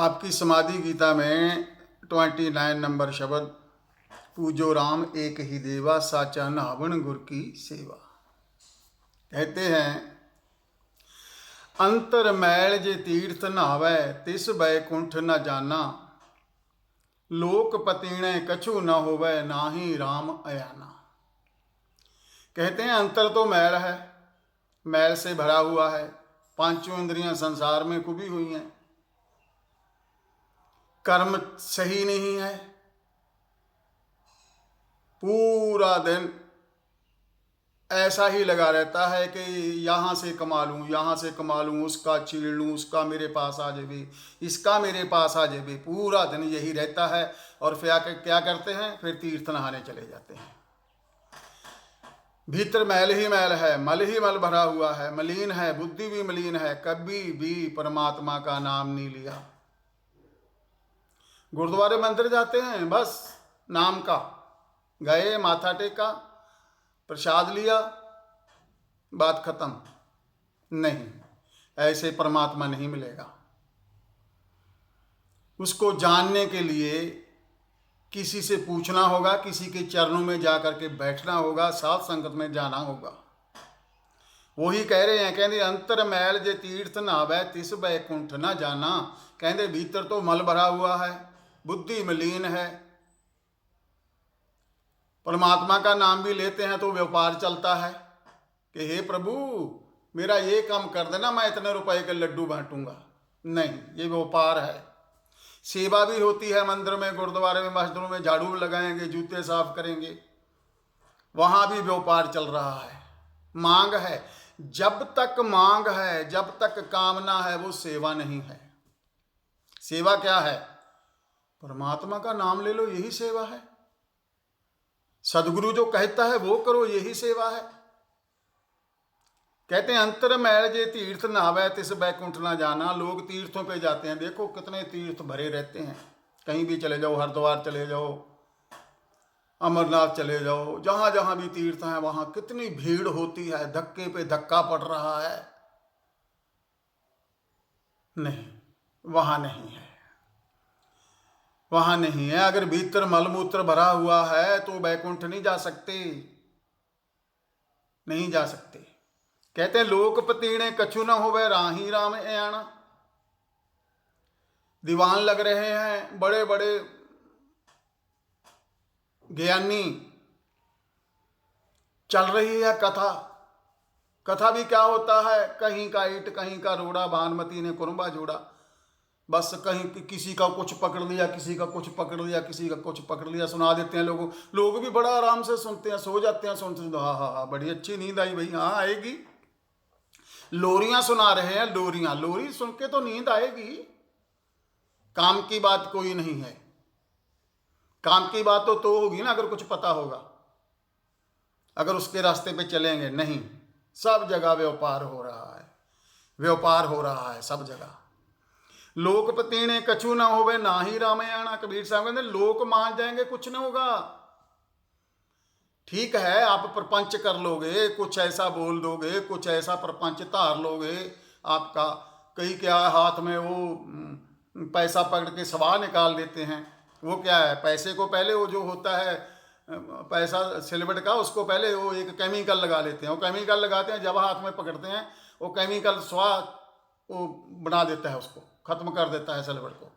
आपकी समाधि गीता में 29 नंबर शब्द, पूजो राम एक ही देवा, साचा नावण गुर की सेवा। कहते हैं, अंतर मैल जे तीर्थ नहावै, तिस बैकुंठ न जाना। लोक पतीणे कछु न होवै, नाहि राम अयाना। कहते हैं अंतर तो मैल है, मैल से भरा हुआ है। पांचों इंद्रियां संसार में कुबी हुई हैं। कर्म सही नहीं है। पूरा दिन ऐसा ही लगा रहता है कि यहाँ से कमा लूँ, यहाँ से कमा लूँ, उसका छीन लूँ, उसका मेरे पास आ जाए, इसका मेरे पास आ जाए। पूरा दिन यही रहता है। और फिर क्या करते हैं? फिर तीर्थ नहाने चले जाते हैं। भीतर मैल ही मैल है, मल ही मल भरा हुआ है, मलिन है, बुद्धि भी मलिन है, कभी भी परमात्मा का नाम नहीं लिया। गुरुद्वारे मंदिर जाते हैं, बस नाम का, गए, माथा टेका, प्रसाद लिया, बात खत्म। नहीं, ऐसे परमात्मा नहीं मिलेगा। उसको जानने के लिए किसी से पूछना होगा, किसी के चरणों में जा करके बैठना होगा, साथ संगत में जाना होगा। वही कह रहे हैं, कहते अंतर मैल जे तीर्थ नहावै, तिस बैकुंठ न जाना। कहते भीतर तो मल भरा हुआ है, बुद्धि मलिन है। परमात्मा का नाम भी लेते हैं तो व्यापार चलता है कि हे प्रभु मेरा ये काम कर देना, मैं इतने रुपए के लड्डू बांटूंगा। नहीं, ये व्यापार है। सेवा भी होती है मंदिर में, गुरुद्वारे में, मस्जिदों में झाड़ू लगाएंगे, जूते साफ करेंगे, वहां भी व्यापार चल रहा है। मांग है। जब तक मांग है, जब तक कामना है, वो सेवा नहीं है। सेवा क्या है? परमात्मा का नाम ले लो, यही सेवा है। सदगुरु जो कहता है वो करो, यही सेवा है। कहते हैं अंतर मैल जे तीर्थ नहावै, तिस बैकुंठ न जाना। लोग तीर्थों पे जाते हैं, देखो कितने तीर्थ भरे रहते हैं। कहीं भी चले जाओ, हरिद्वार चले जाओ, अमरनाथ चले जाओ, जहां जहां भी तीर्थ हैं वहां कितनी भीड़ होती है, धक्के पे धक्का पड़ रहा है। नहीं, वहां नहीं है, वहां नहीं है। अगर भीतर मलमूत्र भरा हुआ है तो बैकुंठ नहीं जा सकते, नहीं जा सकते। कहते हैं लोक पतीणे कछु न होवे, राही राम अयाना। दीवान लग रहे हैं बड़े बड़े ज्ञानी, चल रही है कथा। कथा भी क्या होता है? कहीं का ईट कहीं का रोड़ा, भानुमती ने कुरुबा जोड़ा। बस कहीं किसी का कुछ पकड़ लिया, किसी का कुछ पकड़ लिया, किसी का कुछ पकड़ लिया, सुना देते हैं। लोग भी बड़ा आराम से सुनते हैं, सो जाते हैं सुनते हैं। हाँ हाँ हाँ, बड़ी अच्छी नींद आई भाई। हाँ आएगी। लोरियां सुना रहे हैं, लोरियां, लोरी सुन के तो नींद आएगी। काम की बात कोई नहीं है। काम की बात तो होगी ना, अगर कुछ पता होगा, अगर उसके रास्ते पे चलेंगे। नहीं, सब जगह व्यापार हो रहा है, व्यापार हो रहा है सब जगह। लोक पतीणे कछु ना होवे, ना ही रामायणा। कबीर साहब कहते लोक मान जाएंगे, कुछ ना होगा। ठीक है, आप प्रपंच कर लोगे, कुछ ऐसा बोल दोगे, कुछ ऐसा प्रपंच धार लोगे, आपका कहीं क्या हाथ में वो पैसा पकड़ के सवाह निकाल देते हैं। वो क्या है? पैसे को पहले वो जो होता है पैसा सिलवट का, उसको पहले वो एक केमिकल लगा लेते हैं। वो केमिकल लगाते हैं, जब हाथ में पकड़ते हैं वो केमिकल स्वाह वो बना देता है, उसको खत्म कर देता है सिलवट को।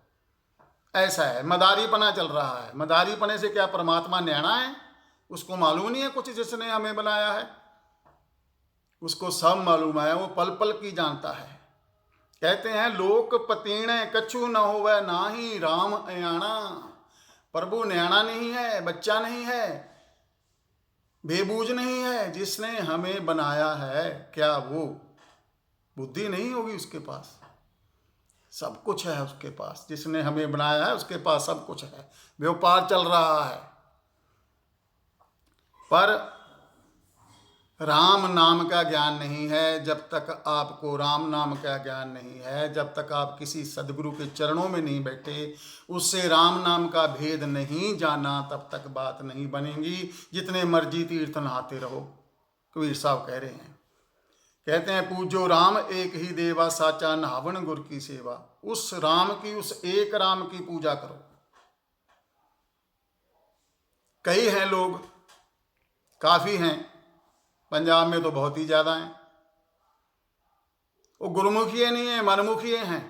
ऐसा है, मदारीपना चल रहा है। मदारीपने से क्या परमात्मा न्याणा है? उसको मालूम नहीं है कुछ, जिसने हमें बनाया है उसको सब मालूम है, वो पल पल की जानता है। कहते हैं लोक पतीणे कछु न होवे, ना ही राम अयाना। प्रभु न्याणा नहीं है, बच्चा नहीं है, बेबूझ नहीं है। जिसने हमें बनाया है, क्या वो बुद्धि नहीं होगी उसके पास? सब कुछ है उसके पास। जिसने हमें बनाया है उसके पास सब कुछ है। व्यापार चल रहा है, पर राम नाम का ज्ञान नहीं है। जब तक आपको राम नाम का ज्ञान नहीं है, जब तक आप किसी सदगुरु के चरणों में नहीं बैठे, उससे राम नाम का भेद नहीं जाना, तब तक बात नहीं बनेगी। जितने मर्जी तीर्थ नहाते रहो, कबीर साहब कह रहे हैं। कहते हैं पूजो राम एक ही देवा साचा नहावन गुर की सेवा। उस राम की, उस एक राम की पूजा करो। कई हैं लोग, काफ़ी हैं, पंजाब में तो बहुत ही ज़्यादा हैं, वो गुरुमुखी नहीं है, मनमुखी हैं।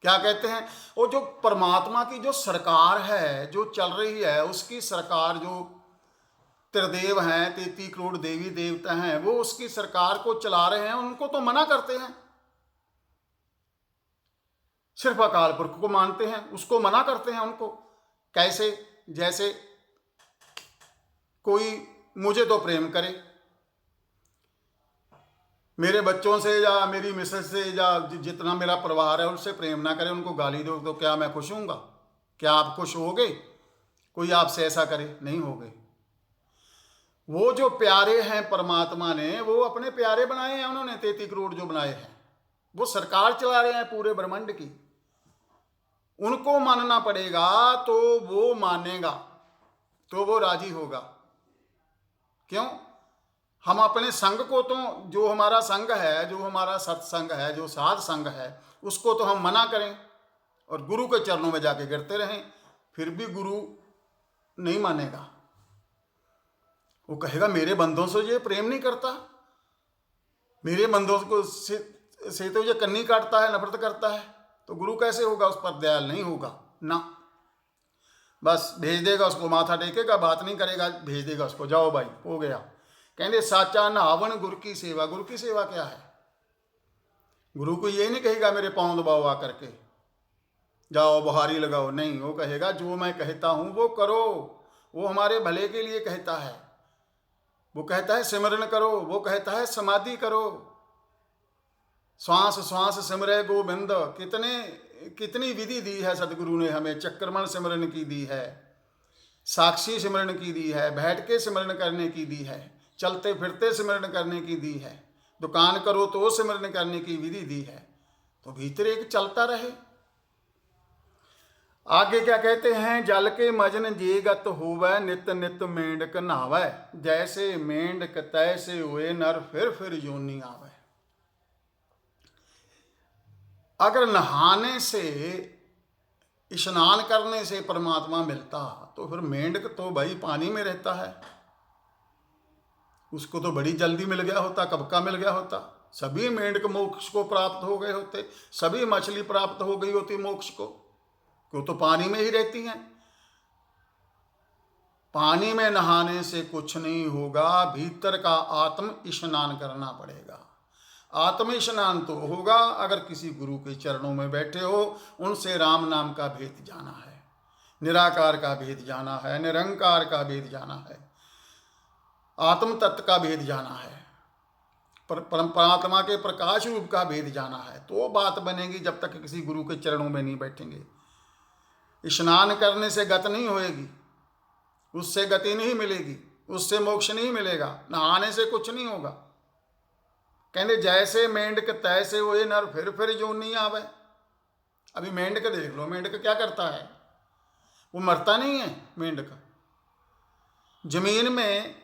क्या कहते हैं, वो जो परमात्मा की जो सरकार है जो चल रही है, उसकी सरकार, जो त्रिदेव हैं, 33 करोड़ देवी देवता हैं, वो उसकी सरकार को चला रहे हैं, उनको तो मना करते हैं। सिर्फ अकाल पुरख को मानते हैं, उसको मना करते हैं उनको। कैसे? जैसे कोई मुझे तो प्रेम करे, मेरे बच्चों से या मेरी मिसेस से या जितना मेरा परिवार है उनसे प्रेम ना करे, उनको गाली दो, तो क्या मैं खुश हूँगा? क्या आप खुश होगे? कोई आपसे ऐसा करे? नहीं होगे। वो जो प्यारे हैं परमात्मा ने, वो अपने प्यारे बनाए हैं उन्होंने, 33 करोड़ जो बनाए हैं, वो सरकार चला रहे हैं पूरे ब्रह्मांड की। उनको मानना पड़ेगा, तो वो मानेगा, तो वो राजी होगा। क्यों? हम अपने संघ को तो, जो हमारा संघ है, जो हमारा सत्संग है, जो साध संघ है, उसको तो हम मना करें और गुरु के चरणों में जाके गिरते रहें, फिर भी गुरु नहीं मानेगा। वो कहेगा मेरे बंदों से ये प्रेम नहीं करता, मेरे बंदों को से तो ये कन्नी काटता है, नफरत करता है, तो गुरु कैसे होगा? उस पर दयाल नहीं होगा ना। बस भेज देगा उसको, माथा टेकेगा, बात नहीं करेगा, भेज देगा उसको, जाओ भाई, हो गया। कहते साचा नहावन गुरु की सेवा। गुरु की सेवा क्या है? गुरु को ये नहीं कहेगा मेरे पाँव दबाओ आ करके, जाओ बुहारी लगाओ, नहीं। वो कहेगा जो मैं कहता हूँ वो करो, वो हमारे भले के लिए कहता है। वो कहता है सिमरन करो, वो कहता है समाधि करो, श्वास श्वास सिमरे गोविंद। कितनी विधि दी है सदगुरु ने हमें। चक्रमण सिमरन की दी है, साक्षी सिमरन की दी है, बैठ के सिमरन करने की दी है, चलते फिरते सिमरन करने की दी है, दुकान करो तो सिमरन करने की विधि दी है। तो भीतर एक चलता रहे। आगे क्या कहते हैं, जल के मजन जेगत होवै, नित नित मेंढक नहावै, जैसे मेंढक तैसे हुए नर फिर योनि आवे। अगर नहाने से, स्नान करने से परमात्मा मिलता, तो फिर मेंढक तो भाई पानी में रहता है, उसको तो बड़ी जल्दी मिल गया होता, कब का मिल गया होता। सभी मेंढक मोक्ष को प्राप्त हो गए होते, सभी मछली प्राप्त हो गई होती मोक्ष को, क्यों? तो पानी में ही रहती हैं। पानी में नहाने से कुछ नहीं होगा, भीतर का आत्म स्नान करना पड़ेगा। आत्म स्नान तो होगा अगर किसी गुरु के चरणों में बैठे हो, उनसे राम नाम का भेद जाना है, निराकार का भेद जाना है, निरंकार का भेद जाना है, आत्म तत्व का भेद जाना है, परमात्मा के प्रकाश रूप का भेद जाना है। तो बात बनेगी, जब तक किसी गुरु के चरणों में नहीं बैठेंगे। स्नान करने से गति नहीं होएगी, उससे गति नहीं मिलेगी, उससे मोक्ष नहीं मिलेगा, नहाने से कुछ नहीं होगा। कहते जैसे मेंढक तैसे हुए नर फिर योनि आवे। अभी मेंढक देख लो, मेंढक क्या करता है? वो मरता नहीं है। मेंढक जमीन में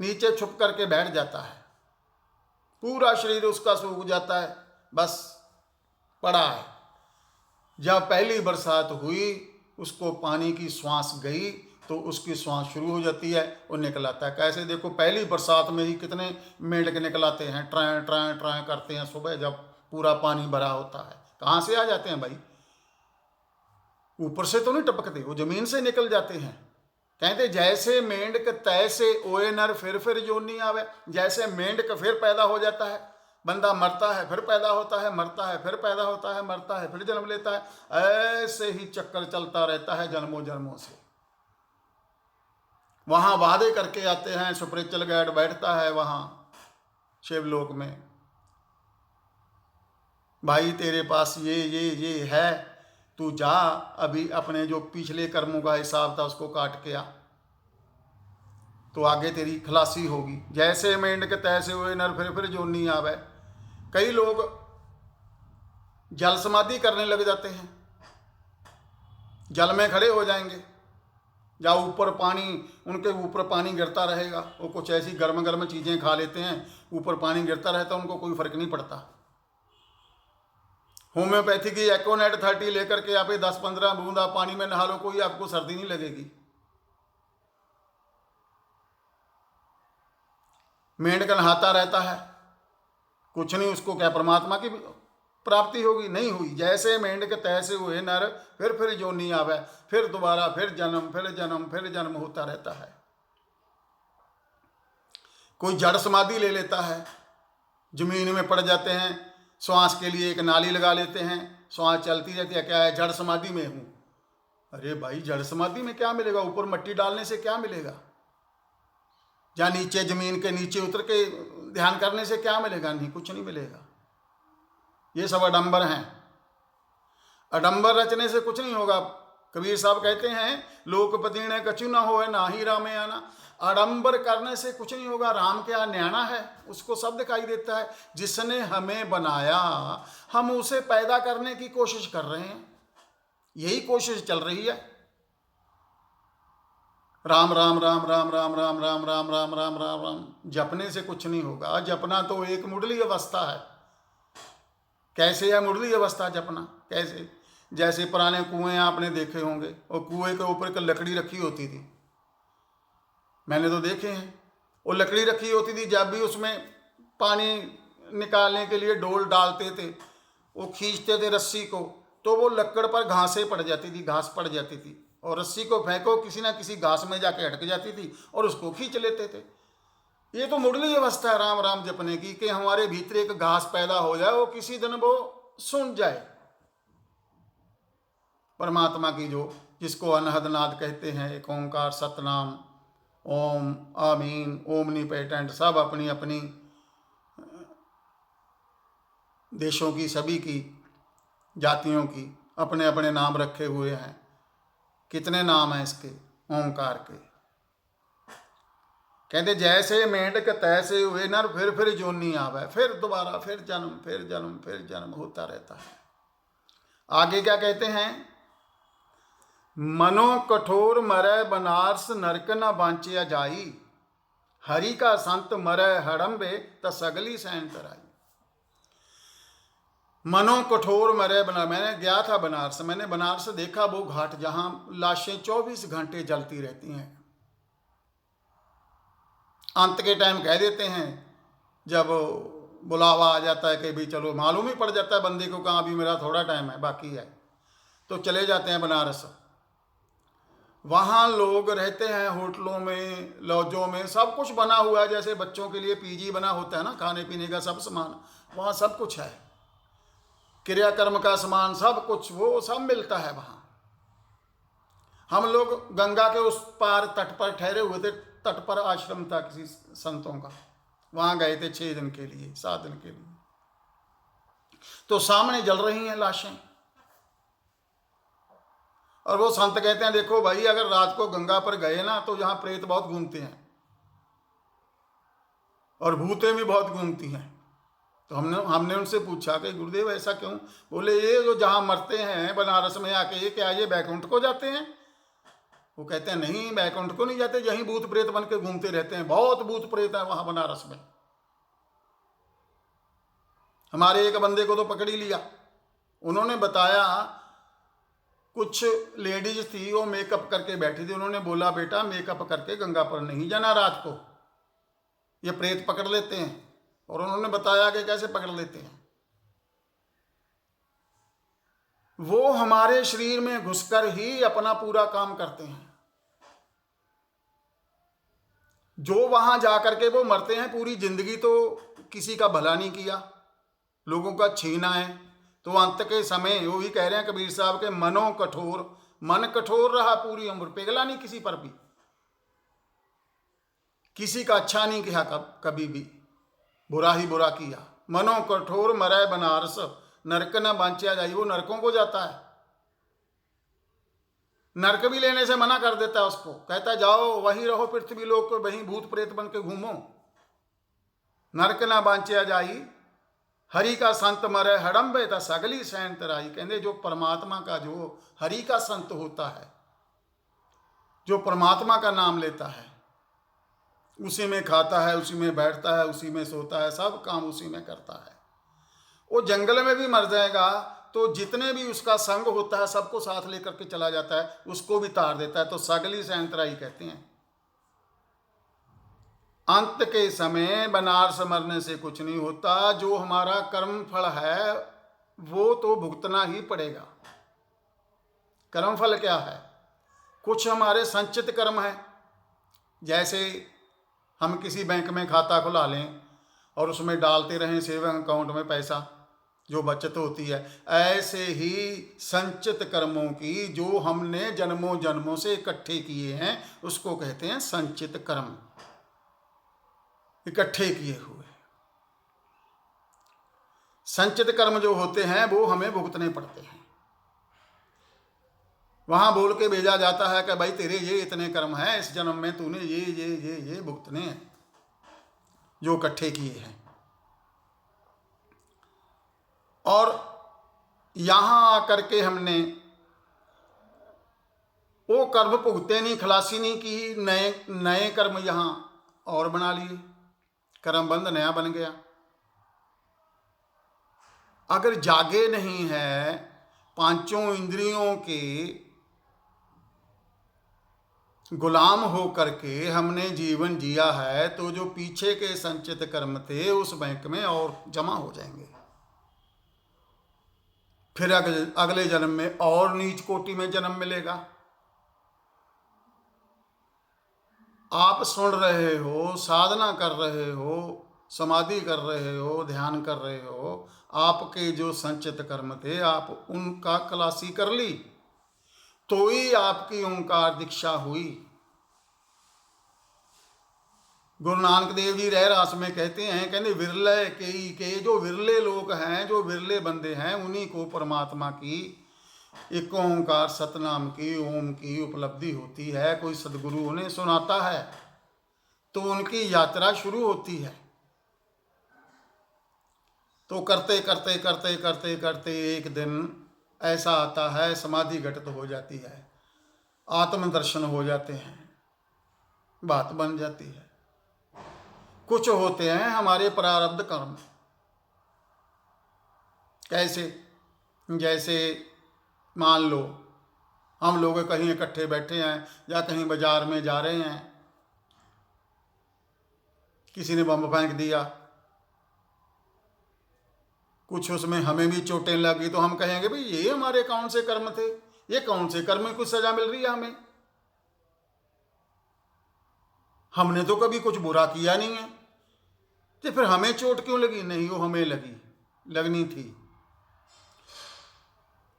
नीचे छुप करके बैठ जाता है, पूरा शरीर उसका सूख जाता है, बस पड़ा है। जब पहली बरसात हुई, उसको पानी की श्वास गई, तो उसकी श्वास शुरू हो जाती है, वो निकल आता है। कैसे? देखो, पहली बरसात में ही कितने मेंढक निकल आते हैं, ट्रां ट्रां ट्रां करते हैं सुबह, जब पूरा पानी भरा होता है। कहाँ से आ जाते हैं भाई? ऊपर से तो नहीं टपकते, वो जमीन से निकल जाते हैं। कहते जैसे मेंढक तैसे ओए नर फिर योनि आवे। जैसे मेंढक फिर पैदा हो जाता है, बंदा मरता है फिर पैदा होता है, मरता है फिर पैदा होता है, मरता है फिर जन्म लेता है, ऐसे ही चक्कर चलता रहता है जन्मों जन्मों से। वहां वादे करके आते हैं, स्पिरिचुअल गाइड बैठता है वहां शिवलोक में, भाई तेरे पास ये है, तू जा अभी अपने जो पिछले कर्मों का हिसाब था उसको काट के आ, तो आगे तेरी खलासी होगी। जैसे मेंढक तैसे हुए नर फिर योनि आवे। कई लोग जल समाधि करने लग जाते हैं, जल में खड़े हो जाएंगे, जहाँ ऊपर पानी, उनके ऊपर पानी गिरता रहेगा, वो कुछ ऐसी गर्म गर्म चीज़ें खा लेते हैं, ऊपर पानी गिरता रहता है, उनको कोई फर्क नहीं पड़ता। होम्योपैथी की एक्ोनेट 30 लेकर के आप 10-15 बूंदा पानी में नहा लो, कोई आपको सर्दी नहीं लगेगी। मेंढक नहाता रहता है, कुछ नहीं, उसको क्या परमात्मा की प्राप्ति होगी? नहीं हुई। जैसे मेंढक तैसे हुए नर, फिर जोनी आवे, फिर दोबारा फिर जन्म होता रहता है। कोई जड़ समाधि ले लेता है, जमीन में पड़ जाते हैं, श्वास के लिए एक नाली लगा लेते हैं, श्वास चलती रहती है, क्या है, जड़ समाधि में हूं। अरे भाई, जड़ समाधि में क्या मिलेगा? ऊपर मिट्टी डालने से क्या मिलेगा? या नीचे जमीन के नीचे उतर के ध्यान करने से क्या मिलेगा? नहीं, कुछ नहीं मिलेगा। ये सब अडंबर हैं। अडंबर रचने से कुछ नहीं होगा। कबीर साहब कहते हैं, लोकपति ने कछु ना हो ना ही रामे आना। आडंबर करने से कुछ नहीं होगा। राम क्या न्याणा है? उसको सब दिखाई देता है। जिसने हमें बनाया, हम उसे पैदा करने की कोशिश कर रहे हैं, यही कोशिश चल रही है। राम राम राम राम राम राम राम राम राम राम राम राम जपने से कुछ नहीं होगा। जपना तो एक मुढ़ली अवस्था है। कैसे है मुढ़ली अवस्था जपना? कैसे? जैसे पुराने कुएं आपने देखे होंगे, और कुएं के ऊपर एक लकड़ी रखी होती थी, मैंने तो देखे हैं। वो लकड़ी रखी होती थी, जब भी उसमें पानी निकालने के लिए डोल डालते थे, वो खींचते थे रस्सी को, तो वो लकड़ पर घासें पड़ जाती थी, घास पड़ जाती थी, और रस्सी को फेंको, किसी ना किसी घास में जाके अटक जाती थी, और उसको खींच लेते थे। ये तो मुढ़ली अवस्था है राम राम जपने की, कि हमारे भीतर एक घास पैदा हो जाए, वो किसी दिन वो सुन जाए परमात्मा की, जो जिसको अनहद नाद कहते हैं, एक ओंकार सतनाम, ओम, आमीन, ओमनीपेटेंट, सब अपनी अपनी देशों की, सभी की जातियों की अपने अपने नाम रखे हुए हैं। कितने नाम हैं इसके ओंकार के? कहते जैसे मेंढक तैसे हुए नर, फिर जोनी आवे, फिर दोबारा फिर जन्म होता रहता है। आगे क्या कहते हैं? मनो कठोर मरै बनारस, नरक न बांचिया जाई, हरि का संत मरै हड़म्बे, त सगली सैन तराई। मनो कठोर मरै बनारस, मैंने गया था बनारस, मैंने बनारस देखा, वो घाट जहां लाशें 24 घंटे जलती रहती हैं। अंत के टाइम कह देते हैं, जब बुलावा आ जाता है कि भाई चलो, मालूम ही पड़ जाता है बंदे को, कहाँ अभी मेरा थोड़ा टाइम है, बाकी है, तो चले जाते हैं बनारस। वहाँ लोग रहते हैं होटलों में, लॉजों में, सब कुछ बना हुआ है, जैसे बच्चों के लिए पीजी बना होता है ना, खाने पीने का सब सामान, वहाँ सब कुछ है, क्रियाकर्म का सामान, सब कुछ वो सब मिलता है वहाँ। हम लोग गंगा के उस पार तट पर ठहरे हुए थे, तट पर आश्रम था किसी संतों का, वहाँ गए थे 6 दिन के लिए, 7 दिन के लिए, तो सामने जल रही हैं लाशें, और वो संत कहते हैं, देखो भाई, अगर रात को गंगा पर गए ना, तो यहाँ प्रेत बहुत घूमते हैं और भूतें भी बहुत घूमती हैं। तो हमने उनसे पूछा कि गुरुदेव ऐसा क्यों? बोले ये जो जहाँ मरते हैं बनारस में आके, क्या ये बैकुंठ को जाते हैं? वो कहते हैं नहीं, बैकुंठ को नहीं जाते, यहीं भूत प्रेत बन के घूमते रहते हैं, बहुत भूत प्रेत है वहाँ बनारस में। हमारे एक बंदे को तो पकड़ ही लिया, उन्होंने बताया, कुछ लेडीज थी, वो मेकअप करके बैठी थी, उन्होंने बोला बेटा मेकअप करके गंगा पर नहीं जाना रात को, ये प्रेत पकड़ लेते हैं। और उन्होंने बताया कि कैसे पकड़ लेते हैं। वो हमारे शरीर में घुसकर ही अपना पूरा काम करते हैं। जो वहां जाकर के वो मरते हैं, पूरी जिंदगी तो किसी का भला नहीं किया, लोगों का छीना है, तो अंत के समय वो भी कह रहे हैं कबीर साहब के, मनो कठोर, मन कठोर रहा पूरी उम्र, पिघला नहीं किसी पर भी, किसी का अच्छा नहीं किया कभी भी, बुरा ही बुरा किया। मनो कठोर मरै बनारस, नरक न बांचिया जाई, वो नरकों को जाता है, नरक भी लेने से मना कर देता है उसको, कहता है जाओ वहीं रहो पृथ्वी लोक को, वहीं भूत प्रेत बन के घूमो। नरक न बांचिया जाई, हरि का संत मरै हड़म्बे, त सगली सैन तराई। कहते जो परमात्मा का, जो हरि का संत होता है, जो परमात्मा का नाम लेता है, उसी में खाता है, उसी में बैठता है, उसी में सोता है, सब काम उसी में करता है। वो जंगल में भी मर जाएगा तो जितने भी उसका संग होता है सबको साथ लेकर के चला जाता है, उसको भी तार देता है। तो सगली से अंतराई कहते हैं। अंत के समय बनारस मरने से कुछ नहीं होता। जो हमारा कर्म फल है वो तो भुगतना ही पड़ेगा। कर्म फल क्या है? कुछ हमारे संचित कर्म है। जैसे हम किसी बैंक में खाता खुला लें और उसमें डालते रहें सेविंग अकाउंट में पैसा, जो बचत होती है, ऐसे ही संचित कर्मों की जो हमने जन्मों जन्मों से इकट्ठे किए हैं उसको कहते हैं संचित कर्म, इकट्ठे किए हुए। संचित कर्म जो होते हैं वो हमें भुगतने पड़ते हैं। वहां बोल के भेजा जाता है कि भाई तेरे ये इतने कर्म हैं, इस जन्म में तूने ये भुगतने हैं जो इकट्ठे किए हैं। और यहां आकर के हमने वो कर्म भुगते नहीं, खलासी नहीं की, नए नए कर्म यहां और बना लिए, कर्म बंध नया बन गया। अगर जागे नहीं है, पांचों इंद्रियों के गुलाम हो करके हमने जीवन जिया है, तो जो पीछे के संचित कर्म थे उस बैंक में और जमा हो जाएंगे। फिर अगले जन्म में और नीच कोटि में जन्म मिलेगा। आप सुन रहे हो, साधना कर रहे हो, समाधि कर रहे हो, ध्यान कर रहे हो, आपके जो संचित कर्म थे आप उनका खलासी कर ली तो ही आपकी ओंकार दीक्षा हुई। गुरु नानक देव जी रहरास में कहते हैं, कहते विरले के जो विरले लोग हैं, जो विरले बंदे हैं, उन्हीं को परमात्मा की एक ओंकार सतनाम की, ओम की उपलब्धि होती है। कोई सदगुरु उन्हें सुनाता है तो उनकी यात्रा शुरू होती है। तो करते करते करते करते करते एक दिन ऐसा आता है, समाधि घटित हो जाती है, आत्म दर्शन हो जाते हैं, बात बन जाती है। कुछ होते हैं हमारे प्रारब्ध कर्म। कैसे? जैसे मान लो हम लोग कहीं इकट्ठे बैठे हैं या कहीं बाजार में जा रहे हैं, किसी ने बम फेंक दिया, कुछ उसमें हमें भी चोटें लगी, तो हम कहेंगे भाई ये हमारे कौन से कर्म थे, ये कौन से कर्म में कुछ सजा मिल रही है हमें? हमने तो कभी कुछ बुरा किया नहीं है, तो फिर हमें चोट क्यों लगी? नहीं, वो हमें लगनी थी।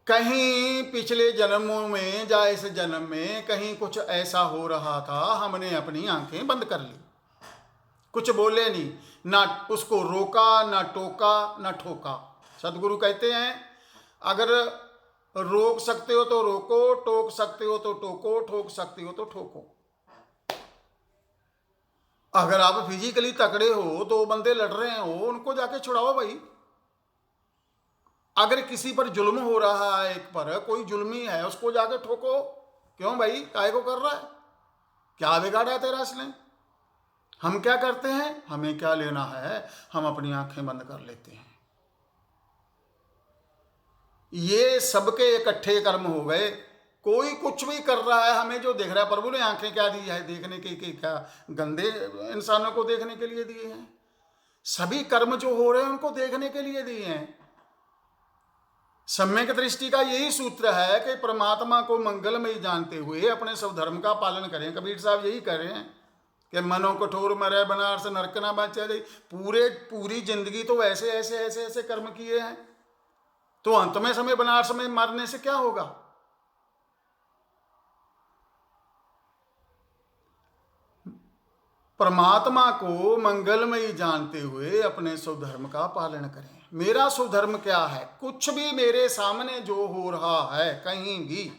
कहीं पिछले जन्मों में या इस जन्म में कहीं कुछ ऐसा हो रहा था, हमने अपनी आंखें बंद कर ली, कुछ बोले नहीं, ना उसको रोका, ना टोका, ना ठोका। सदगुरु कहते हैं अगर रोक सकते हो तो रोको, टोक सकते हो तो टोको, ठोक सकते हो तो ठोको। अगर आप फिजिकली तकड़े हो, दो बंदे लड़ रहे हो, उनको जाके छुड़ाओ भाई। अगर किसी पर जुल्म हो रहा है, एक पर कोई जुल्मी है, उसको जाके ठोको। क्यों भाई, काहे को कर रहा है? क्या बिगाड़ा है तेरा इसने? हम क्या करते हैं? हमें क्या लेना है? हम अपनी आंखें बंद कर लेते हैं। ये सबके इकट्ठे कर्म हो गए। कोई कुछ भी कर रहा है, हमें जो देख रहा है, प्रभु ने आंखें क्या दी है देखने के क्या गंदे इंसानों को देखने के लिए दिए हैं? सभी कर्म जो हो रहे हैं उनको देखने के लिए दिए हैं। सम्यक दृष्टि का यही सूत्र है कि परमात्मा को मंगलमय जानते हुए अपने स्वधर्म का पालन करें। कबीर साहब यही कह रहे हैं कि मनो कठोर मरे बनारस नरक ना बचे। पूरी जिंदगी तो ऐसे ऐसे ऐसे ऐसे कर्म किए हैं, तो अंत में समय बनारस में मरने से क्या होगा? परमात्मा को मंगलमयी जानते हुए अपने स्वधर्म का पालन करें। मेरा स्वधर्म क्या है? कुछ भी मेरे सामने जो हो रहा है कहीं भी,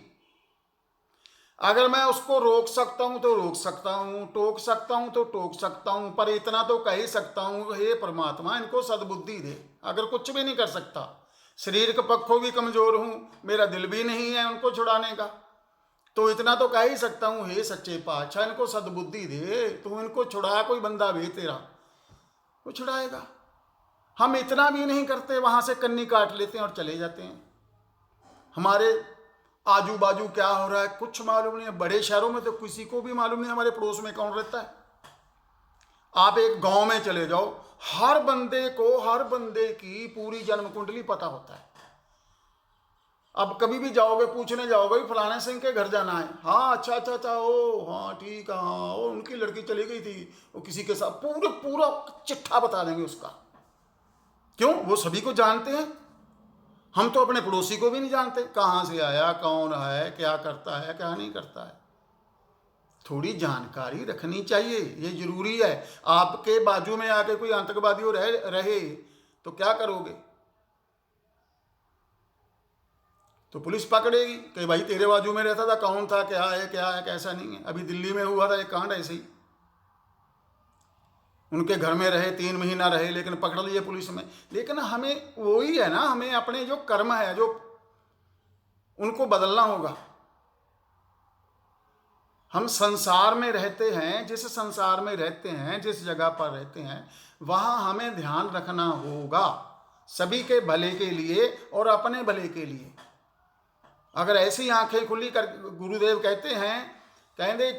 अगर मैं उसको रोक सकता हूं तो रोक सकता हूं, टोक सकता हूं तो टोक सकता हूं, पर इतना तो कह ही सकता हूं, हे परमात्मा इनको सद्बुद्धि दे। अगर कुछ भी नहीं कर सकता, शरीर के पक्षों भी कमजोर हूं, मेरा दिल भी नहीं है उनको छुड़ाने का, तो इतना तो कह ही सकता हूँ, हे सच्चे पातशाह इनको सद्बुद्धि दे, तू इनको छुड़ा, कोई बंदा भी तेरा वो छुड़ाएगा। हम इतना भी नहीं करते, वहां से कन्नी काट लेते हैं और चले जाते हैं। हमारे आजू बाजू क्या हो रहा है कुछ मालूम नहीं है। बड़े शहरों में तो किसी को भी मालूम नहीं हमारे पड़ोस में कौन रहता है। आप एक गांव में चले जाओ, हर बंदे को हर बंदे की पूरी जन्म कुंडली पता होता है। अब कभी भी जाओगे, पूछने जाओगे फलाने सिंह के घर जाना है, हाँ अच्छा अच्छा अच्छा, ओ हाँ ठीक है, हाँ ओ उनकी लड़की चली गई थी वो किसी के साथ, पूरा पूरा चिट्ठा बता देंगे उसका। क्यों? वो सभी को जानते हैं। हम तो अपने पड़ोसी को भी नहीं जानते, कहाँ से आया, कौन है, क्या करता है, क्या नहीं करता है। थोड़ी जानकारी रखनी चाहिए, ये जरूरी है। आपके बाजू में आके कोई आतंकवादी रहे तो क्या करोगे? तो पुलिस पकड़ेगी कि भाई तेरे बाजू में रहता था, कौन था, क्या है कैसा नहीं है। अभी दिल्ली में हुआ था एक कांड ऐसे ही, उनके घर में रहे 3 महीना रहे, लेकिन पकड़ लिए पुलिस में। लेकिन हमें वही है ना, हमें अपने जो कर्म है जो उनको बदलना होगा। हम संसार में रहते हैं, जिस संसार में रहते हैं, जिस जगह पर रहते हैं, वहां हमें ध्यान रखना होगा सभी के भले के लिए और अपने भले के लिए। अगर ऐसी आंखें खुली कर, गुरुदेव कहते हैं, कहेंगे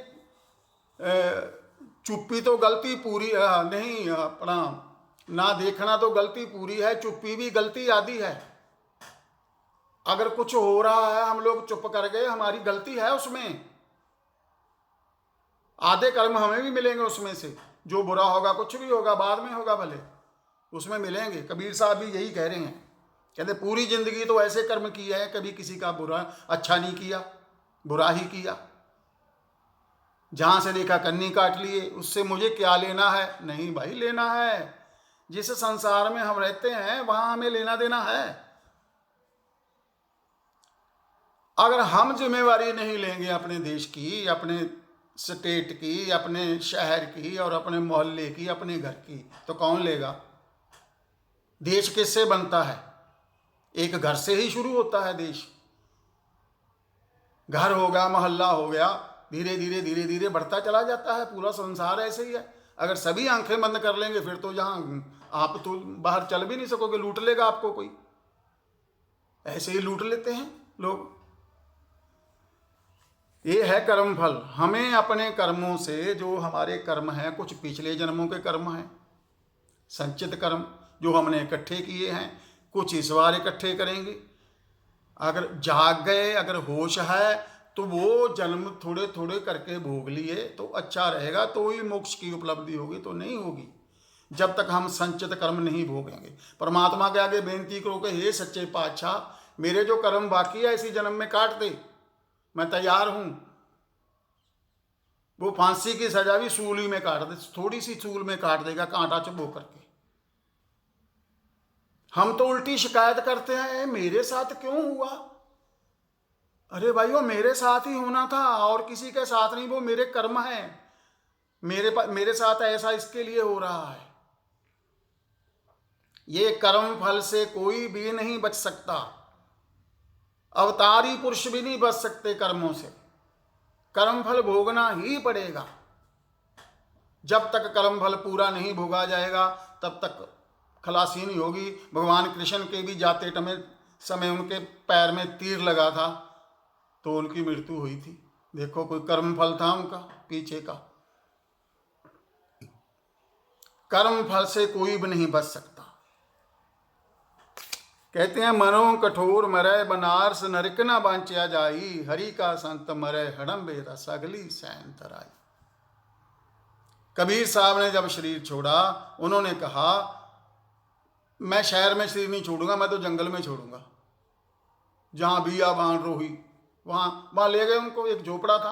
चुप्पी तो गलती पूरी नहीं, अपना ना देखना तो गलती पूरी है, चुप्पी भी गलती आदि है। अगर कुछ हो रहा है हम लोग चुप कर गए, हमारी गलती है उसमें। आधे कर्म हमें भी मिलेंगे उसमें से, जो बुरा होगा कुछ भी होगा बाद में होगा भले, उसमें मिलेंगे। कबीर साहब भी यही कह रहे हैं, कहते पूरी जिंदगी तो ऐसे कर्म किया है, कभी किसी का बुरा अच्छा नहीं किया, बुरा ही किया। जहां से देखा कन्नी काट लिए, उससे मुझे क्या लेना है? नहीं भाई लेना है। जिस संसार में हम रहते हैं वहां हमें लेना देना है। अगर हम जिम्मेवारी नहीं लेंगे अपने देश की, अपने स्टेट की, अपने शहर की और अपने मोहल्ले की, अपने घर की, तो कौन लेगा? देश किससे बनता है? एक घर से ही शुरू होता है देश। घर होगा, मोहल्ला हो गया, धीरे धीरे धीरे धीरे बढ़ता चला जाता है। पूरा संसार ऐसे ही है। अगर सभी आंखें बंद कर लेंगे फिर तो जहां आप तो बाहर चल भी नहीं सकोगे, लूट लेगा आपको कोई। ऐसे ही लूट लेते हैं लोग। ये है कर्म फल। हमें अपने कर्मों से, जो हमारे कर्म हैं, कुछ पिछले जन्मों के कर्म हैं, संचित कर्म जो हमने इकट्ठे किए हैं, कुछ इस बार इकट्ठे करेंगे। अगर जाग गए, अगर होश है, तो वो जन्म थोड़े थोड़े करके भोग लिए तो अच्छा रहेगा, तो ही मोक्ष की उपलब्धि होगी, तो नहीं होगी जब तक हम संचित कर्म नहीं भोगेंगे। परमात्मा के आगे बेनती करो कि हे सच्चे पातशाह, मेरे जो कर्म बाकी है इसी जन्म में काट दे, मैं तैयार हूं। वो फांसी की सजा भी सूली में काट दे, थोड़ी सी सूल में काट देगा, कांटा चुभो करके। हम तो उल्टी शिकायत करते हैं, मेरे साथ क्यों हुआ? अरे भाई वो मेरे साथ ही होना था और किसी के साथ नहीं, वो मेरे कर्म है। मेरे साथ ऐसा इसके लिए हो रहा है। ये कर्म फल से कोई भी नहीं बच सकता। अवतारी पुरुष भी नहीं बच सकते कर्मों से। कर्म फल भोगना ही पड़ेगा। जब तक कर्म फल पूरा नहीं भोगा जाएगा तब तक खलासी नहीं होगी। भगवान कृष्ण के भी जाते समय उनके पैर में तीर लगा था तो उनकी मृत्यु हुई थी। देखो कोई कर्म फल था उनका पीछे का। कर्म फल से कोई भी नहीं बच सकता। कहते हैं मनो कठोर मरे बनारस, नरक न बांचा जाई, हरि का संत मरे हड़म्बे रस अगली सैन तराई। कबीर साहब ने जब शरीर छोड़ा, उन्होंने कहा मैं शहर में शरीर नहीं छोड़ूंगा, मैं तो जंगल में छोड़ूंगा। जहां बिया बाण रोही वहां ले गए उनको। एक झोपड़ा था।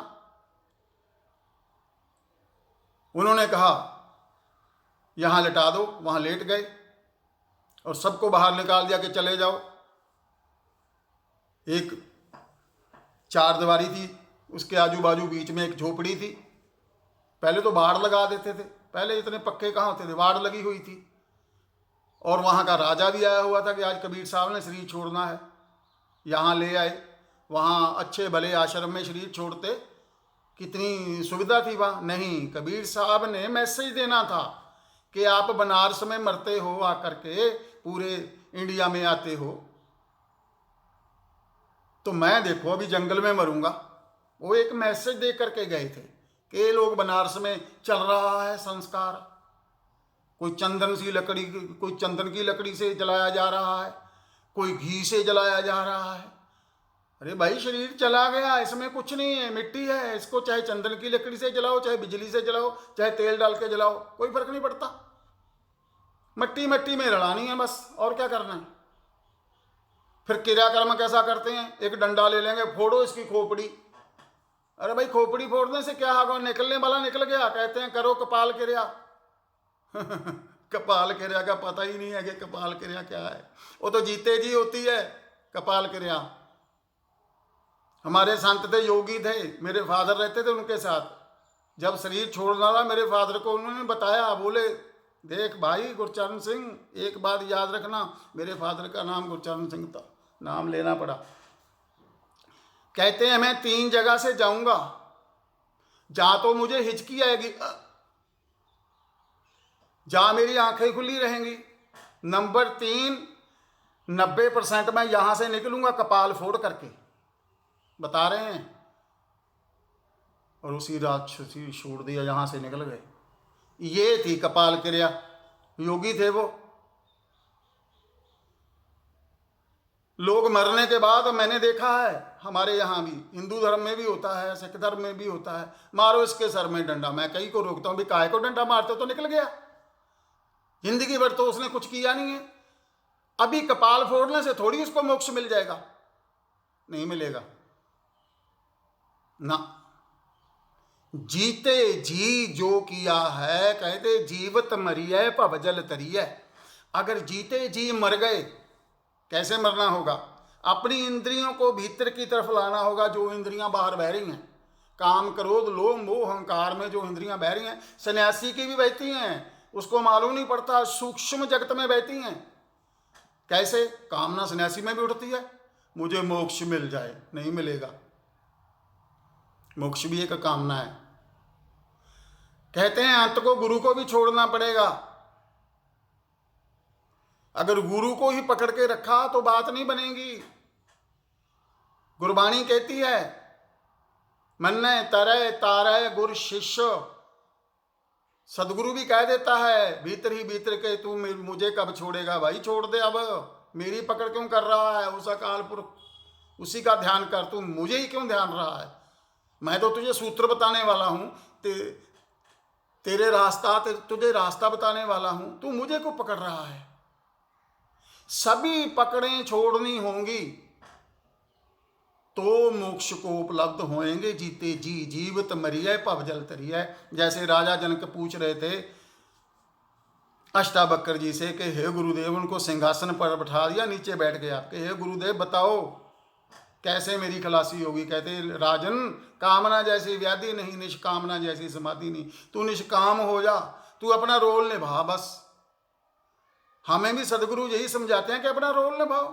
उन्होंने कहा यहां लिटा दो, वहां लेट गए और सबको बाहर निकाल दिया कि चले जाओ। एक चार दीवारी थी, उसके आजू बाजू बीच में एक झोपड़ी थी। पहले तो बाड़ लगा देते थे, पहले इतने पक्के कहाँ होते थे, बाड़ लगी हुई थी। और वहाँ का राजा भी आया हुआ था कि आज कबीर साहब ने शरीर छोड़ना है, यहाँ ले आए। वहाँ अच्छे भले आश्रम में शरीर छोड़ते, कितनी सुविधा थी वहाँ। नहीं, कबीर साहब ने मैसेज देना था कि आप बनारस में मरते हो आकर के, पूरे इंडिया में आते हो, तो मैं देखो अभी जंगल में मरूंगा। वो एक मैसेज दे करके गए थे कि ये लोग बनारस में चल रहा है संस्कार, कोई चंदन की लकड़ी से जलाया जा रहा है, कोई घी से जलाया जा रहा है। अरे भाई, शरीर चला गया, इसमें कुछ नहीं है, मिट्टी है, इसको चाहे चंदन की लकड़ी से जलाओ, चाहे बिजली से जलाओ, चाहे तेल डाल के जलाओ, कोई फर्क नहीं पड़ता। मट्टी मट्टी में रड़ानी है बस, और क्या करना है। फिर क्रियाकर्म कैसा करते हैं, एक डंडा ले लेंगे, फोड़ो इसकी खोपड़ी। अरे भाई, खोपड़ी फोड़ने से क्या होगा, निकलने वाला निकल गया। कहते हैं करो कपाल क्रिया। कपाल क्रिया का पता ही नहीं है कि कपाल क्रिया क्या है। वो तो जीते जी होती है कपाल क्रिया। हमारे संत थे, योगी थे, मेरे फादर रहते थे उनके साथ। जब शरीर छोड़ना था, मेरे फादर को उन्होंने बताया, बोले देख भाई गुरचरण सिंह, एक बात याद रखना। मेरे फादर का नाम गुरचरण सिंह था, नाम लेना पड़ा। कहते हैं मैं 3 जगह से जाऊंगा जहां तो मुझे हिचकी आएगी, जहां मेरी आंखें खुली रहेंगी। नंबर 3, 90% मैं यहां से निकलूंगा कपाल फोड़ करके, बता रहे हैं। और उसी रात छोड़ दिया, यहां से निकल गए। ये थी कपाल क्रिया। योगी थे वो। लोग मरने के बाद, मैंने देखा है हमारे यहाँ भी, हिंदू धर्म में भी होता है, सिख धर्म में भी होता है, मारो इसके सर में डंडा। मैं कई को रोकता हूँ, भी काहे को डंडा मारते हो, तो निकल गया। जिंदगी भर तो उसने कुछ किया नहीं है। अभी कपाल फोड़ने से थोड़ी उसको मोक्ष मिल जाएगा, नहीं मिलेगा ना। जीते जी जो किया है, कहते जीवत मरिय भवजल तरिय। अगर जीते जी मर गए, कैसे मरना होगा, अपनी इंद्रियों को भीतर की तरफ लाना होगा। जो इंद्रियां बाहर बह रही हैं, काम क्रोध लोभ मोह अहंकार में जो इंद्रियां बह रही हैं, सन्यासी की भी बहती हैं, उसको मालूम नहीं पड़ता, सूक्ष्म जगत में बहती हैं। कैसे, कामना सन्यासी में भी उठती है, मुझे मोक्ष मिल जाए, नहीं मिलेगा। मोक्ष भी एक कामना है। कहते हैं अंत को गुरु को भी छोड़ना पड़ेगा। अगर गुरु को ही पकड़ के रखा तो बात नहीं बनेगी। गुरबाणी कहती है, मन्ने तरय तारय गुरु शिष्य। सदगुरु भी कह देता है भीतर ही भीतर के, तू मुझे कब छोड़ेगा भाई, छोड़ दे अब, मेरी पकड़ क्यों कर रहा है। उस अकाल पुरख, उसी का ध्यान कर, तू मुझे ही क्यों ध्यान रहा है। मैं तो तुझे सूत्र बताने वाला हूं, तुझे रास्ता बताने वाला हूं, तू मुझे को पकड़ रहा है। सभी पकड़ें छोड़नी होंगी तो मोक्ष को उपलब्ध होएंगे। जीते जी जीवित मरिय भवजल तरिय। जैसे राजा जनक पूछ रहे थे अष्टावक्र जी से कि हे गुरुदेव, उनको सिंहासन पर बैठा दिया, नीचे बैठ गए आपके, हे गुरुदेव बताओ कैसे मेरी खलासी होगी। कहते राजन, कामना जैसी व्याधि नहीं, निष्कामना जैसी समाधि नहीं। तू निष्काम हो जा, तू अपना रोल निभा बस। हमें भी सदगुरु यही समझाते हैं कि अपना रोल निभाओ,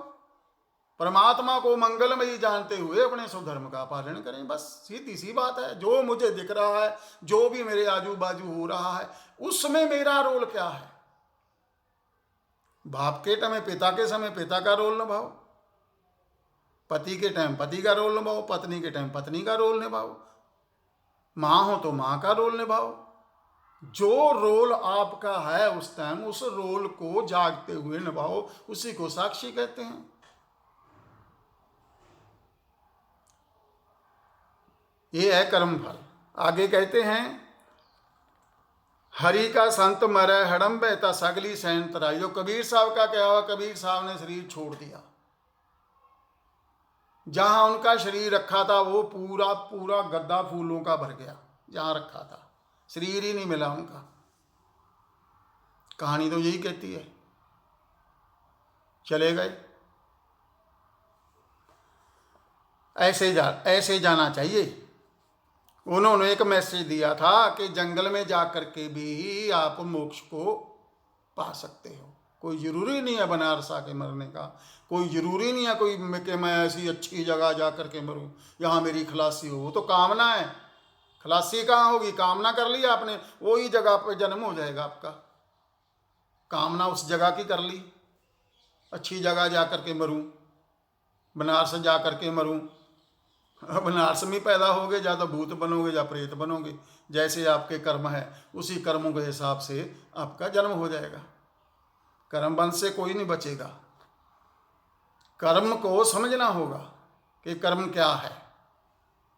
परमात्मा को मंगलमयी जानते हुए अपने स्वधर्म का पालन करें, बस सीधी सी बात है। जो मुझे दिख रहा है, जो भी मेरे आजू बाजू हो रहा है, उसमें मेरा रोल क्या है। बाप के टाइम पिता के समय पिता का रोल निभाओ, पति के टाइम पति का रोल निभाओ, पत्नी के टाइम पत्नी का रोल निभाओ, माँ हो तो माँ का रोल निभाओ। जो रोल आपका है उस टाइम, उस रोल को जागते हुए निभाओ, उसी को साक्षी कहते हैं। ये है कर्म फल। आगे कहते हैं, हरि का संत मरै हड़म बहता सगली सैन तराइयो। कबीर साहब का क्या हुआ, कबीर साहब ने शरीर छोड़ दिया। जहां उनका शरीर रखा था वो पूरा पूरा गद्दा फूलों का भर गया, जहां रखा था, शरीर ही नहीं मिला उनका। कहानी तो यही कहती है, चले गए। ऐसे जाना चाहिए। उन्होंने एक मैसेज दिया था कि जंगल में जाकर के भी आप मोक्ष को पा सकते हो। कोई ज़रूरी नहीं है बनारस आके मरने का, कोई ज़रूरी नहीं है कि मैं ऐसी अच्छी जगह जा कर के मरूँ, यहाँ मेरी खलासी हो। वो तो कामना है, खलासी कहाँ होगी? कामना कर ली आपने, वही जगह पे जन्म हो जाएगा आपका। कामना उस जगह की कर ली, अच्छी जगह जा कर के मरूँ, बनारस जा कर के मरूँ। बनारस में पैदा होगे, या तो भूत बनोगे या प्रेत बनोगे। जैसे आपके कर्म है उसी कर्मों के हिसाब से आपका जन्म हो जाएगा। कर्म बंध से कोई नहीं बचेगा। कर्म को समझना होगा कि कर्म क्या है।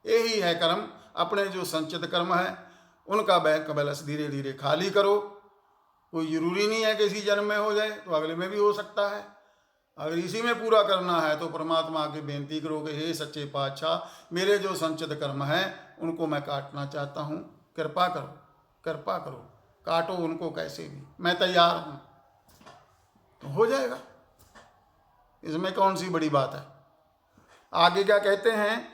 यही है कर्म। अपने जो संचित कर्म है उनका बैंक बैलेंस धीरे धीरे खाली करो। कोई जरूरी नहीं है कि इसी जन्म में हो जाए, तो अगले में भी हो सकता है। अगर इसी में पूरा करना है तो परमात्मा की बेनती करो कि हे सच्चे पातशाह, मेरे जो संचित कर्म हैं उनको मैं काटना चाहता हूँ, कृपा करो, कृपा करो, काटो उनको कैसे भी, मैं तैयार हूँ। तो हो जाएगा, इसमें कौन सी बड़ी बात है। आगे क्या कहते हैं?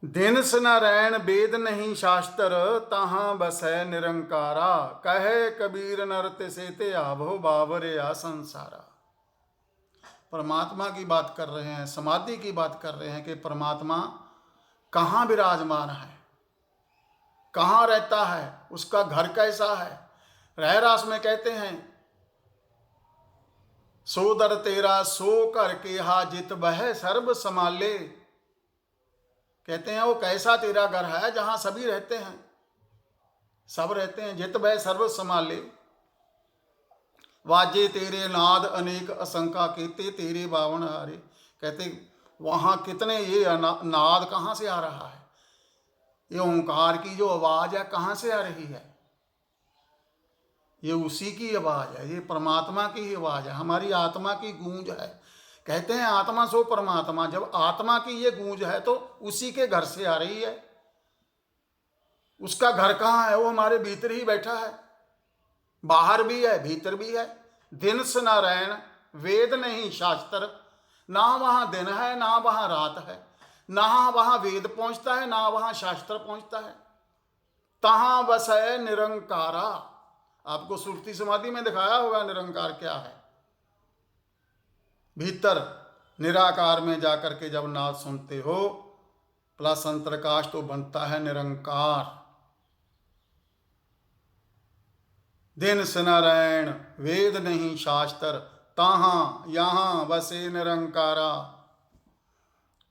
दिन स नारायण वेद नहीं शास्त्र, तहाँ बसै निरंकारा, कहे कबीर नरत से ते आभो बावरे आ संसारा। परमात्मा की बात कर रहे हैं, समाधि की बात कर रहे हैं कि परमात्मा कहाँ विराजमान है, कहाँ रहता है, उसका घर कैसा है। रहरास में कहते हैं, सो दर तेरा सो कर के हा जित बह सर्व समाले। कहते हैं वो कैसा तेरा घर है जहां सभी रहते हैं, सब रहते हैं। जित बह सर्व समाले, वाजे तेरे नाद अनेक असंका केते तेरे बावन हारे। कहते वहाँ कितने ये नाद कहाँ से आ रहा है, ये ओंकार की जो आवाज़ है कहाँ से आ रही है? ये उसी की आवाज़ है, ये परमात्मा की ही आवाज़ है, हमारी आत्मा की गूंज है। कहते हैं आत्मा सो परमात्मा। जब आत्मा की ये गूंज है तो उसी के घर से आ रही है। उसका घर कहाँ है? वो हमारे भीतर ही बैठा है, बाहर भी है भीतर भी है। दिन स नारायण वेद नहीं शास्त्र, ना वहाँ दिन है ना वहाँ रात है, ना वहाँ वेद पहुँचता है ना वहाँ शास्त्र पहुँचता है। तहाँ बस है निरंकारा। आपको सुरती समाधि में दिखाया होगा निरंकार क्या है। भीतर निराकार में जाकर के जब नाद सुनते हो, प्लस अंतरकाश तो बनता है निरंकार। दिन स नारायण वेद नहीं शास्त्र, तहाँ यहाँ बसे निरंकारा,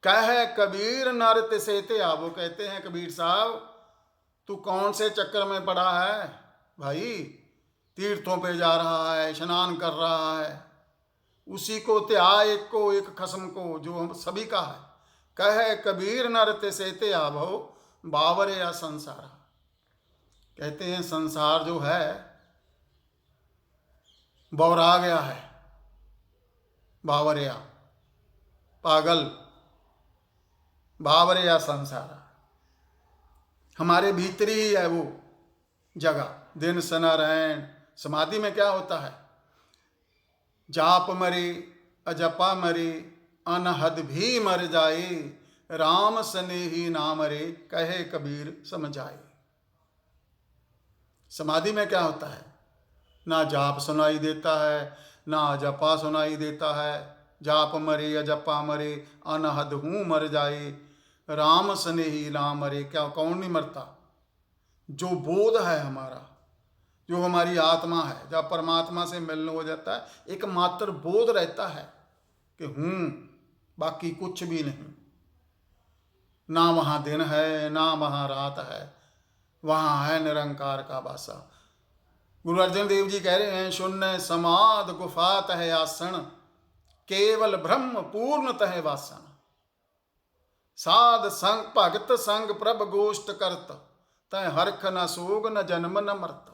कह कबीर नर तिसे ते आवो। कहते हैं कबीर साहब तू कौन से चक्कर में पड़ा है भाई? तीर्थों पे जा रहा है, स्नान कर रहा है, उसी को त्या, एक को एक खस्म को जो हम सभी का है। कह कबीर नर तिसे ते आवो बावरे या संसारा। कहते हैं संसार जो है बौरा गया है, बावरिया पागल, बावरिया संसार हमारे भीतर ही है वो जगह। दिन स नारायण समाधि में क्या होता है? जाप मरे अजपा मरे अनहद भी मर जाए, राम स्नेही ना मरे कहे कबीर समझाए। समाधि में क्या होता है? ना जाप सुनाई देता है ना जपा सुनाई देता है। जाप मरे अजपा मरे अनहद हूँ मर जाए, राम स्नेही ना मरे। क्या कौन नहीं मरता? जो बोध है हमारा, जो हमारी आत्मा है, जब परमात्मा से मिलना हो जाता है एक मात्र बोध रहता है कि हूँ, बाकी कुछ भी नहीं। ना वहाँ दिन है ना वहाँ रात है, वहाँ है निरंकार का वासा। गुरु अर्जन देव जी कह रहे हैं, शून्य समाध गुफा तह आसन, केवल ब्रह्म पूर्ण तह वासन। साध संग भगत संग प्रभ गोष्ठ करत, तय हरख न सोग न जन्म न मरत।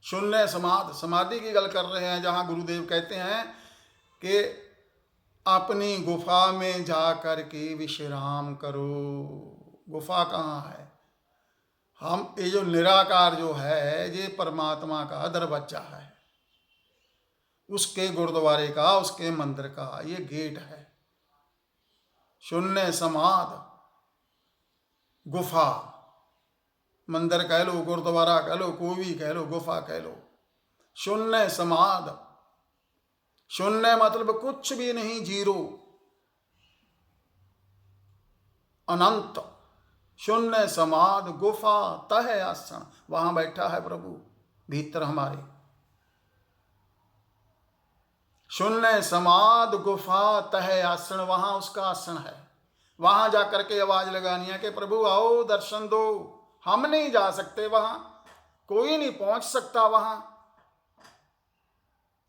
शून्य समाधि की गल कर रहे हैं, जहाँ गुरुदेव कहते हैं कि अपनी गुफा में जा कर के विश्राम करो। गुफा कहाँ है? हम ये जो निराकार जो है ये परमात्मा का दरवाजा है, उसके गुरुद्वारे का, उसके मंदिर का ये गेट है। शून्य समाध गुफा, मंदिर कह लो, गुरुद्वारा कह लो, कोई भी कह लो, गुफा कह लो। शून्य समाध, शून्य मतलब कुछ भी नहीं, जीरो, अनंत, शून्य समाध गुफा तह आसन, वहां बैठा है प्रभु भीतर हमारे। शून्य समाध गुफा तह आसन, वहां उसका आसन है। वहां जाकर के आवाज लगानी है कि प्रभु आओ दर्शन दो। हम नहीं जा सकते वहां, कोई नहीं पहुंच सकता वहां,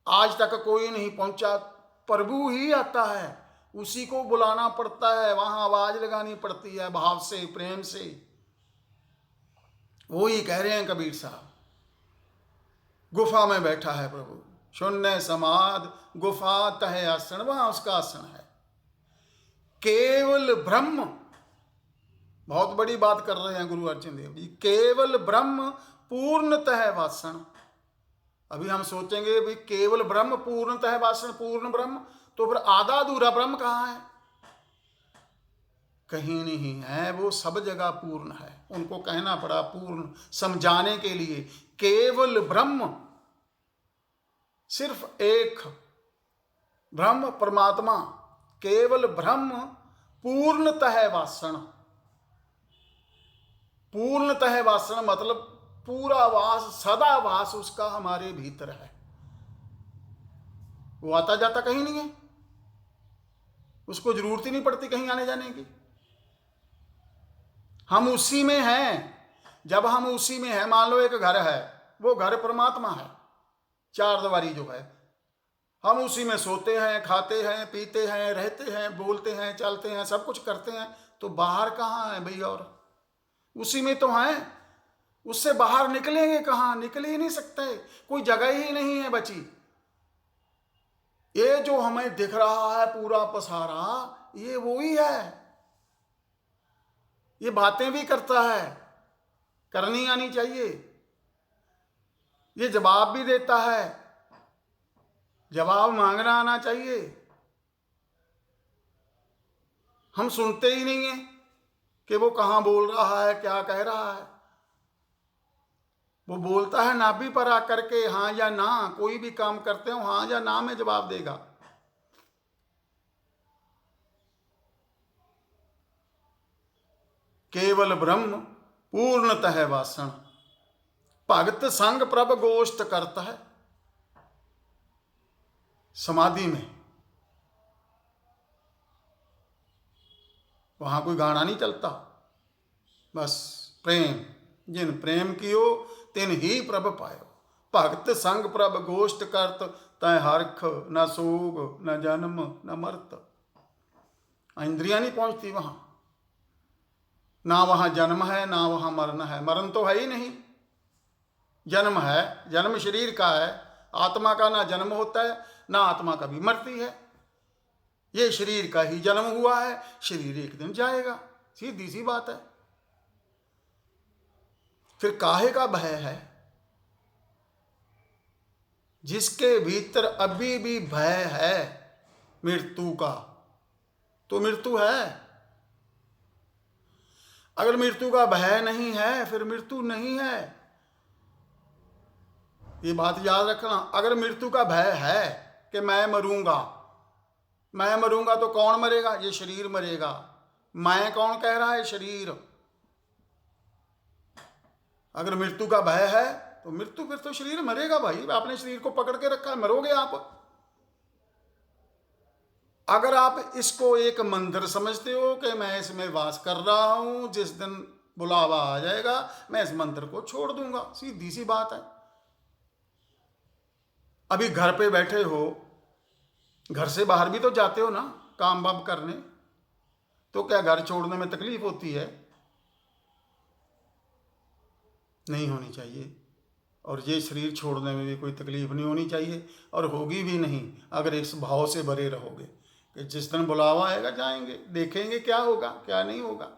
आज तक कोई नहीं पहुंचा, प्रभु ही आता है, उसी को बुलाना पड़ता है, वहां आवाज लगानी पड़ती है भाव से, प्रेम से। वो ही कह रहे हैं कबीर साहब, गुफा में बैठा है प्रभु, शून्य समाध गुफा तह आसन, वहां उसका आसन है। केवल ब्रह्म, बहुत बड़ी बात कर रहे हैं गुरु अर्जन देव जी, केवल ब्रह्म पूर्णतः वासन। अभी हम सोचेंगे भाई केवल ब्रह्म पूर्णतः वासन, पूर्ण ब्रह्म, तो फिर आधा अधूरा ब्रह्म कहाँ है? कहीं नहीं है, वो सब जगह पूर्ण है। उनको कहना पड़ा पूर्ण समझाने के लिए, केवल ब्रह्म, सिर्फ एक ब्रह्म परमात्मा, केवल ब्रह्म पूर्णतः वासन। पूर्णतः वासन मतलब पूरा वास, सदा वास उसका हमारे भीतर है, वो आता जाता कहीं नहीं है, उसको जरूरत ही नहीं पड़ती कहीं आने जाने की। हम उसी में हैं। जब हम उसी में हैं, मान लो एक घर है, वो घर परमात्मा है, चार दीवारी जो है, हम उसी में सोते हैं, खाते हैं, पीते हैं, रहते हैं, बोलते हैं, चलते हैं, सब कुछ करते हैं, तो बाहर कहाँ है भाई? और उसी में तो हैं, उससे बाहर निकलेंगे कहाँ? निकल ही नहीं सकते, कोई जगह ही नहीं है बची। ये जो हमें दिख रहा है पूरा पसारा, ये वो ही है। ये बातें भी करता है, करनी आनी चाहिए, ये जवाब भी देता है, जवाब मांगना आना चाहिए। हम सुनते ही नहीं है कि वो कहाँ बोल रहा है, क्या कह रहा है। वो बोलता है नाभि पर आकर के, हाँ या ना, कोई भी काम करते हो हाँ या ना में जवाब देगा। केवल ब्रह्म पूर्णतः वासन, भगत संग प्रभ गोष्ठ करता है। समाधि में वहां कोई गाना नहीं चलता, बस प्रेम, जिन प्रेम कियो तिन ही प्रभ पायो। भगत संग प्रभ गोष्ठ करत, तय हरख न सोग न जन्म न मरत। इंद्रियां नहीं पहुंचती वहां, ना वहां जन्म है ना वहां मरण है। मरण तो है ही नहीं, जन्म है, जन्म शरीर का है, आत्मा का ना जन्म होता है ना आत्मा कभी मरती है। ये शरीर का ही जन्म हुआ है, शरीर एक दिन जाएगा, सीधी सी बात है। फिर काहे का भय है? जिसके भीतर अभी भी भय है मृत्यु का, तो मृत्यु है। अगर मृत्यु का भय नहीं है, फिर मृत्यु नहीं है, ये बात याद रखना। अगर मृत्यु का भय है कि मैं मरूंगा, मैं मरूंगा तो कौन मरेगा? ये शरीर मरेगा। मैं कौन कह रहा है? शरीर। अगर मृत्यु का भय है तो मृत्यु, फिर तो शरीर मरेगा भाई। आपने शरीर को पकड़ के रखा है, मरोगे आप। अगर आप इसको एक मंदिर समझते हो कि मैं इसमें वास कर रहा हूं, जिस दिन बुलावा आ जाएगा मैं इस मंदिर को छोड़ दूंगा, सीधी सी बात है। अभी घर पे बैठे हो, घर से बाहर भी तो जाते हो ना काम वाम करने, तो क्या घर छोड़ने में तकलीफ होती है? नहीं होनी चाहिए। और ये शरीर छोड़ने में भी कोई तकलीफ नहीं होनी चाहिए, और होगी भी नहीं अगर इस भाव से भरे रहोगे कि जिस दिन बुलावा आएगा जाएंगे, देखेंगे क्या होगा क्या नहीं होगा।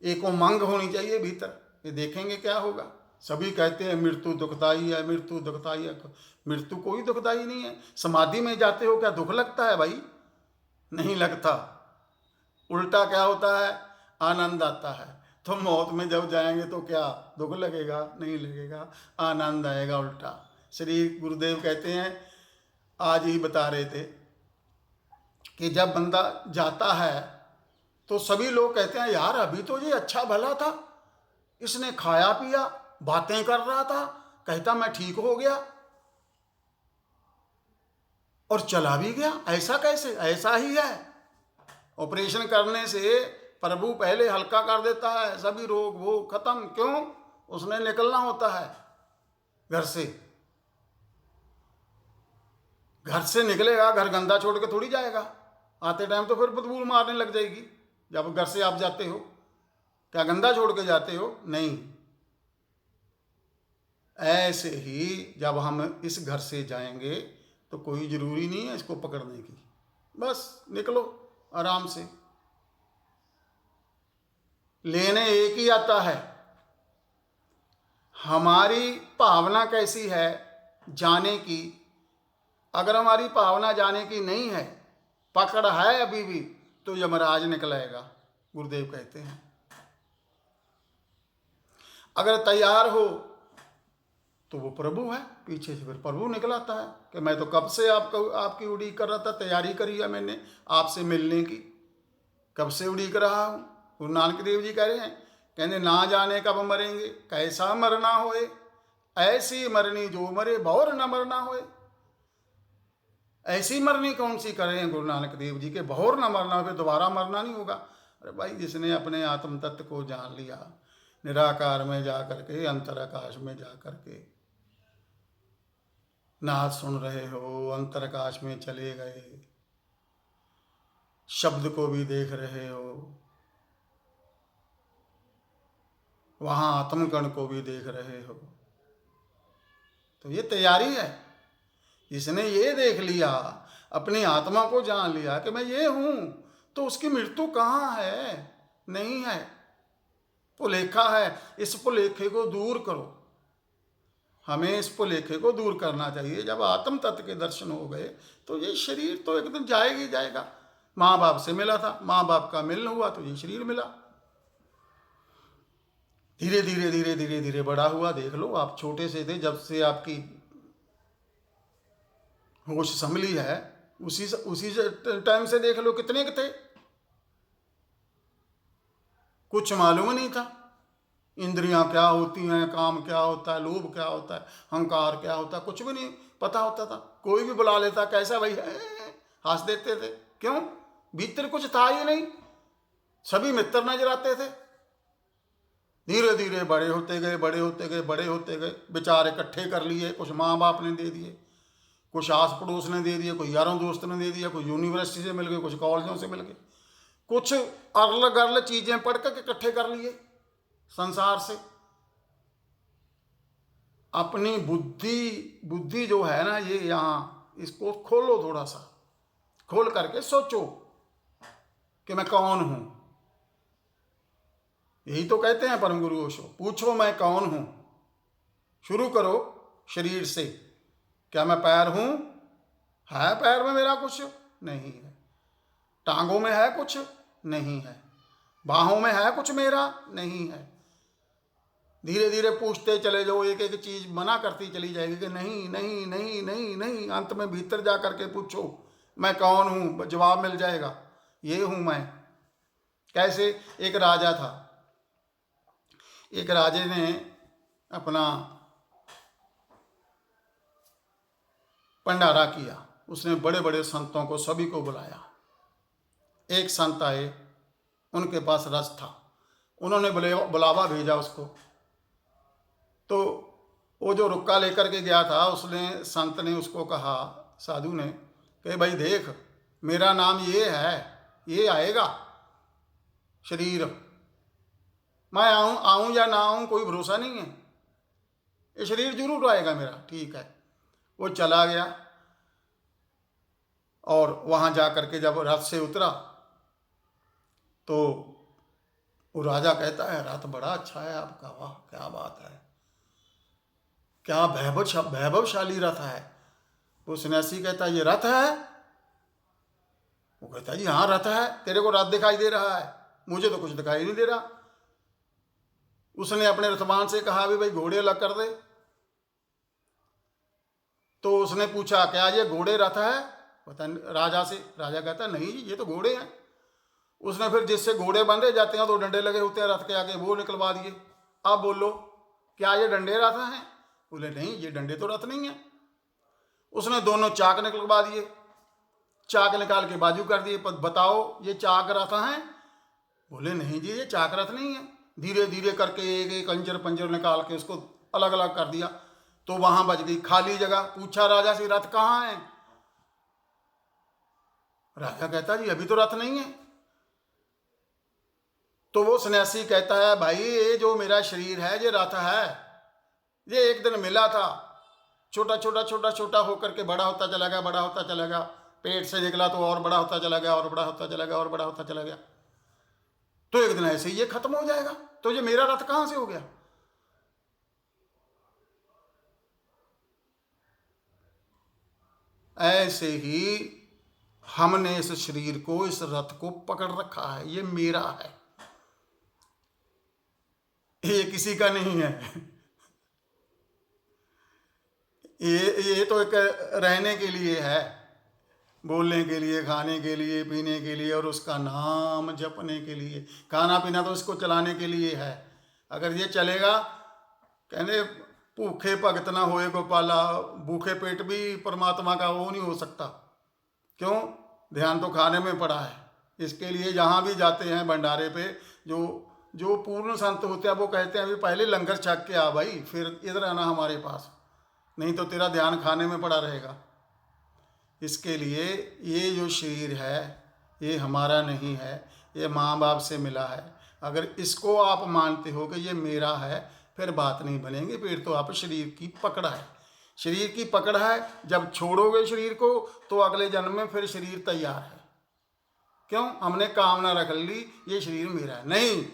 एक उमंग होनी चाहिए भीतर, ये देखेंगे क्या होगा। सभी कहते हैं मृत्यु दुखदाई है, मृत्यु दुखदाई है। मृत्यु कोई दुखदाई नहीं है। समाधि में जाते हो, क्या दुख लगता है भाई? नहीं लगता। उल्टा क्या होता है? आनंद आता है। तो मौत में जब जाएंगे तो क्या दुख लगेगा? नहीं लगेगा, आनंद आएगा उल्टा। श्री गुरुदेव कहते हैं, आज ही बता रहे थे कि जब बंदा जाता है तो सभी लोग कहते हैं यार अभी तो ये अच्छा भला था, इसने खाया पिया, बातें कर रहा था, कहता मैं ठीक हो गया और चला भी गया। ऐसा कैसे? ऐसा ही है। ऑपरेशन करने से प्रभु पहले हल्का कर देता है, सभी रोग वो खत्म। क्यों? उसने निकलना होता है घर से। घर से निकलेगा, घर गंदा छोड़ के थोड़ी जाएगा। आते टाइम तो फिर बदबू मारने लग जाएगी जब घर से आप जाते हो। क्या गंदा छोड़ के जाते हो? नहीं। ऐसे ही जब हम इस घर से जाएंगे तो कोई ज़रूरी नहीं है इसको पकड़ने की, बस निकलो आराम से। लेने एक ही आता है। हमारी भावना कैसी है जाने की? अगर हमारी भावना जाने की नहीं है, पकड़ है अभी भी, तो यमराज निकलेगा, गुरुदेव कहते हैं। अगर तैयार हो तो वो प्रभु है, पीछे से फिर प्रभु निकलाता है कि मैं तो कब से आपकी उड़ीक कर रहा था, तैयारी करी है मैंने आपसे मिलने की, कब से उड़ीक रहा हूँ। गुरु नानक देव जी कह रहे हैं, कहते ना जाने कब मरेंगे, कैसा मरना होए, ऐसी मरनी जो मरे भौर न मरना होए। ऐसी मरनी कौन सी करें गुरु नानक देव जी के, भौर न मरना हो, दोबारा मरना नहीं होगा। अरे भाई, जिसने अपने आत्म तत्व को जान लिया, निराकार में जा करके, अंतर आकाश में जा करके नाद सुन रहे हो, अंतर आकाश में चले गए, शब्द को भी देख रहे हो, वहां आत्मकण को भी देख रहे हो, तो ये तैयारी है। जिसने ये देख लिया, अपनी आत्मा को जान लिया कि मैं ये हूं, तो उसकी मृत्यु कहाँ है? नहीं है। पुलेखा है। इस पुलेखे को दूर करो। हमें इस पुलेखे को दूर करना चाहिए। जब आत्म तत्व के दर्शन हो गए तो ये शरीर तो एक दिन जाएगा ही जाएगा। माँ बाप से मिला था, माँ बाप का मिलन हुआ तो ये शरीर मिला। धीरे धीरे धीरे धीरे धीरे बड़ा हुआ। देख लो, आप छोटे से थे, जब से आपकी होश संभली है, उसी टाइम से देख लो कितने के थे। कुछ मालूम नहीं था। इंद्रियां क्या होती हैं, काम क्या होता है, लोभ क्या होता है, अहंकार क्या होता है, कुछ भी नहीं पता होता था। कोई भी बुला लेता, कैसा भाई है, हंस देते थे। क्यों? भीतर कुछ था ही नहीं। सभी मित्र नजर आते थे। धीरे धीरे बड़े होते गए, बड़े होते गए, बड़े होते गए। विचार इकट्ठे कर लिए। कुछ माँ बाप ने दे दिए, कुछ आस पड़ोस ने दे दिए, कोई यारों दोस्त ने दे दिया, कुछ यूनिवर्सिटी से मिल गए, कुछ कॉलेजों से मिल गए, कुछ अरल गरल चीजें पढ़ कर इकट्ठे कर लिए संसार से। अपनी बुद्धि जो है ना, ये यहाँ इसको खोलो, थोड़ा सा खोल करके सोचो कि मैं कौन हूं। यही तो कहते हैं परम गुरु ओशो, पूछो मैं कौन हूं। शुरू करो शरीर से। क्या मैं पैर हूं? है पैर में मेरा कुछ? नहीं है। टांगों में है कुछ? नहीं है। बाहों में है कुछ मेरा? नहीं है। धीरे धीरे पूछते चले जाओ, एक एक चीज मना करती चली जाएगी कि नहीं नहीं नहीं नहीं नहीं। अंत में भीतर जा करके पूछो मैं कौन हूं, जवाब मिल जाएगा, ये हूं मैं। कैसे? एक राजा था। एक राजे ने अपना भंडारा किया। उसने बड़े बड़े संतों को, सभी को बुलाया। एक संत आए, उनके पास रस था। उन्होंने बुलावा भेजा उसको। तो वो जो रुक्का लेकर के गया था, उसने, संत ने उसको कहा, साधु ने, कि भाई देख, मेरा नाम ये है, ये आएगा शरीर, मैं आऊं या ना आऊं कोई भरोसा नहीं है, ये शरीर जरूर आएगा मेरा। ठीक है। वो चला गया और वहां जा करके जब रथ से उतरा तो वो राजा कहता है, रथ बड़ा अच्छा है आपका, वाह क्या बात है, क्या वैभवशाली रथ है। वो सन्यासी कहता है, ये रथ है? वो कहता है, जी हाँ रथ है। तेरे को रथ दिखाई दे रहा है? मुझे तो कुछ दिखाई नहीं दे रहा। उसने अपने रथवान से कहा, भी भाई घोड़े अलग कर दे। तो उसने पूछा क्या ये घोड़े रथ है, पता नहीं राजा से। राजा कहता नहीं ये तो घोड़े हैं। उसने फिर जिससे घोड़े बंधे जाते हैं तो डंडे लगे होते हैं रथ के आगे, वो निकलवा दिए। अब बोलो क्या ये डंडे रथ हैं? बोले नहीं ये डंडे तो रथ नहीं है। उसने दोनों चाक निकलवा दिए, चाक निकाल के बाजू कर दिए, बताओ ये चाक रथ हैं? बोले नहीं जी ये चाक रथ नहीं है। धीरे धीरे करके एक एक अंजर पंजर निकाल के उसको अलग अलग कर दिया, तो वहां बच गई खाली जगह। पूछा राजा से रथ कहाँ है? राजा कहता जी अभी तो रथ नहीं है। तो वो सन्यासी कहता है भाई ये जो मेरा शरीर है ये रथ है, ये एक दिन मिला था, छोटा छोटा छोटा छोटा होकर के बड़ा होता चला गया, बड़ा होता चला गया, पेट से निकला तो और बड़ा होता चला गया, और बड़ा होता चला गया, और बड़ा होता चला गया, तो एक दिन ऐसे ही ये खत्म हो जाएगा। तो ये मेरा रथ कहां से हो गया? ऐसे ही हमने इस शरीर को, इस रथ को पकड़ रखा है, ये मेरा है, ये किसी का नहीं है। ये तो एक रहने के लिए है, बोलने के लिए, खाने के लिए, पीने के लिए, और उसका नाम जपने के लिए। खाना पीना तो इसको चलाने के लिए है। अगर ये चलेगा, कहने भूखे भगत ना होए गोपाला, भूखे पेट भी परमात्मा का वो नहीं हो सकता। क्यों? ध्यान तो खाने में पड़ा है। इसके लिए जहाँ भी जाते हैं भंडारे पे, जो जो पूर्ण संत होते हैं वो कहते हैं अभी पहले लंगर छक के आ भाई, फिर इधर आना हमारे पास, नहीं तो तेरा ध्यान खाने में पड़ा रहेगा। इसके लिए ये जो शरीर है ये हमारा नहीं है, ये माँ बाप से मिला है। अगर इसको आप मानते हो कि ये मेरा है, फिर बात नहीं बनेगी, फिर तो आप शरीर की पकड़ है, शरीर की पकड़ है। जब छोड़ोगे शरीर को तो अगले जन्म में फिर शरीर तैयार है। क्यों? हमने कामना रख ली ये शरीर मेरा है। नहीं,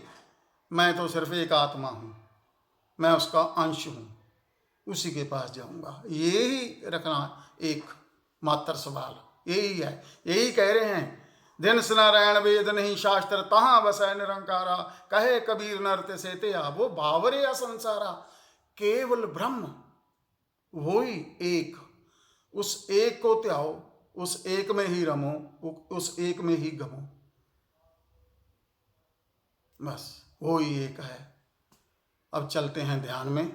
मैं तो सिर्फ एक आत्मा हूँ, मैं उसका अंश हूँ, उसी के पास जाऊँगा। यही रखना एक मात्र सवाल, यही है, यही कह रहे हैं। दिन नारायण वेद नहीं शास्त्र, तहाँ बसै निरंकारा, कहे कबीर नरते से ते आ, वो बावरे असंसारा। केवल ब्रह्म वही एक, उस एक को त्याओ, उस एक में ही रमो, उस एक में ही गमो, बस वो ही एक है। अब चलते हैं ध्यान में।